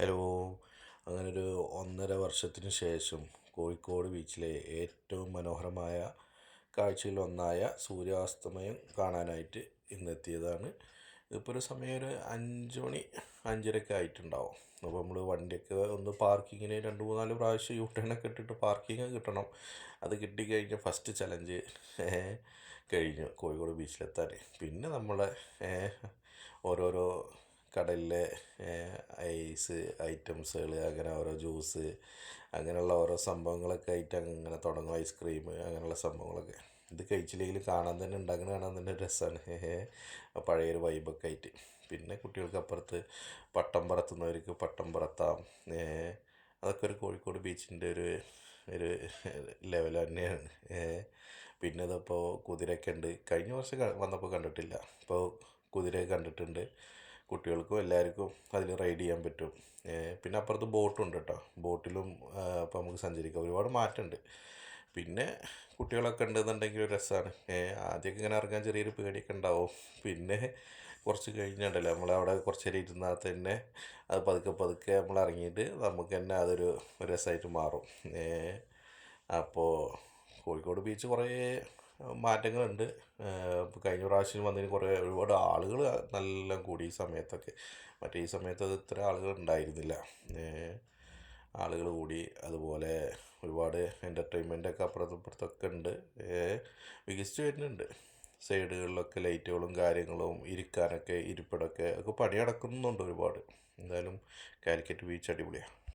Hello. അങ്ങനൊരു 1.5 വർഷത്തിന് ശേഷം കോഴിക്കോട് ബീച്ചിലെ ഏറ്റവും മനോഹരമായ കാഴ്ചയിലൊന്നായ സൂര്യാസ്തമയം കാണാനായിട്ട് ഇന്നെത്തിയതാണ്. ഇപ്പോൾ ഒരു സമയം ഒരു 5 മണി 5:30 ആയിട്ടുണ്ടാവും. അപ്പോൾ നമ്മൾ വണ്ടിയൊക്കെ ഒന്ന് പാർക്കിങ്ങിന് 2-3-4 പ്രാവശ്യം യൂ-ടേണൊക്കെ ഇട്ടിട്ട് പാർക്കിങ് കിട്ടണം. അത് കിട്ടിക്കഴിഞ്ഞ ഫസ്റ്റ് ചലഞ്ച് കഴിഞ്ഞു കോഴിക്കോട് ബീച്ചിലെത്താൻ. പിന്നെ നമ്മളെ ഓരോരോ കടലിലെ ഐസ് ഐറ്റംസുകൾ, അങ്ങനെ ഓരോ ജ്യൂസ്, അങ്ങനെയുള്ള ഓരോ സംഭവങ്ങളൊക്കെ ആയിട്ട് അങ്ങനെ തുടങ്ങും. ഐസ്ക്രീം അങ്ങനെയുള്ള സംഭവങ്ങളൊക്കെ ഇത് കഴിച്ചില്ലെങ്കിൽ കാണാൻ തന്നെ ഉണ്ടാക്കുന്ന കാണാൻ തന്നെ രസമാണ്. പഴയൊരു വൈബൊക്കെ ആയിട്ട്. പിന്നെ കുട്ടികൾക്ക് അപ്പുറത്ത് പട്ടം പറത്തുന്നവർക്ക് പട്ടം പറത്താം. അതൊക്കെ ഒരു കോഴിക്കോട് ബീച്ചിൻ്റെ ഒരു ഒരു ലെവൽ തന്നെയാണ്. പിന്നെ ഇതിപ്പോൾ കുതിരയൊക്കെ ഉണ്ട്. കഴിഞ്ഞ വർഷം വന്നപ്പോൾ കണ്ടിട്ടില്ല, ഇപ്പോൾ കുതിരയൊക്കെ കണ്ടിട്ടുണ്ട്. കുട്ടികൾക്കും എല്ലാവർക്കും അതിൽ റൈഡ് ചെയ്യാൻ പറ്റും. പിന്നെ അപ്പുറത്ത് ബോട്ടുണ്ട് കേട്ടോ. ബോട്ടിലും ഇപ്പോൾ നമുക്ക് സഞ്ചരിക്കാം. ഒരുപാട് മാറ്റമുണ്ട്. പിന്നെ കുട്ടികളൊക്കെ ഉണ്ടെന്നുണ്ടെങ്കിൽ ഒരു രസമാണ്. ആദ്യമൊക്കെ ഇങ്ങനെ ഇറങ്ങാൻ ചെറിയൊരു പേടിയൊക്കെ ഉണ്ടാവും. പിന്നെ കുറച്ച് കഴിഞ്ഞിട്ടുണ്ടല്ലോ, നമ്മളവിടെ കുറച്ച് നേരം ഇരുന്നാൽ തന്നെ അത് പതുക്കെ പതുക്കെ നമ്മൾ ഇറങ്ങിയിട്ട് നമുക്ക് തന്നെ അതൊരു രസമായിട്ട് മാറും. അപ്പോൾ കോഴിക്കോട് ബീച്ച് കുറേ മാറ്റങ്ങളുണ്ട്. ഇപ്പോൾ കഴിഞ്ഞ പ്രാവശ്യം വന്നതിന് ഒരുപാട് ആളുകൾ നല്ല കൂടി ഈ സമയത്തൊക്കെ. മറ്റേ ഈ സമയത്ത് അത് ഇത്ര ആളുകൾ ഉണ്ടായിരുന്നില്ല. ആളുകൾ കൂടി. അതുപോലെ ഒരുപാട് എൻ്റർടൈൻമെൻറ്റൊക്കെ അപ്പുറത്തും ഇപ്പുറത്തൊക്കെ ഉണ്ട്. വികസിച്ച് വരുന്നുണ്ട്. സൈഡുകളിലൊക്കെ ലൈറ്റുകളും കാര്യങ്ങളും, ഇരിക്കാനൊക്കെ ഇരിപ്പിടമൊക്കെ പണി നടക്കുന്നുണ്ട് ഒരുപാട്. എന്തായാലും കാലിക്കറ്റ് ബീച്ച് അടിപൊളിയാണ്.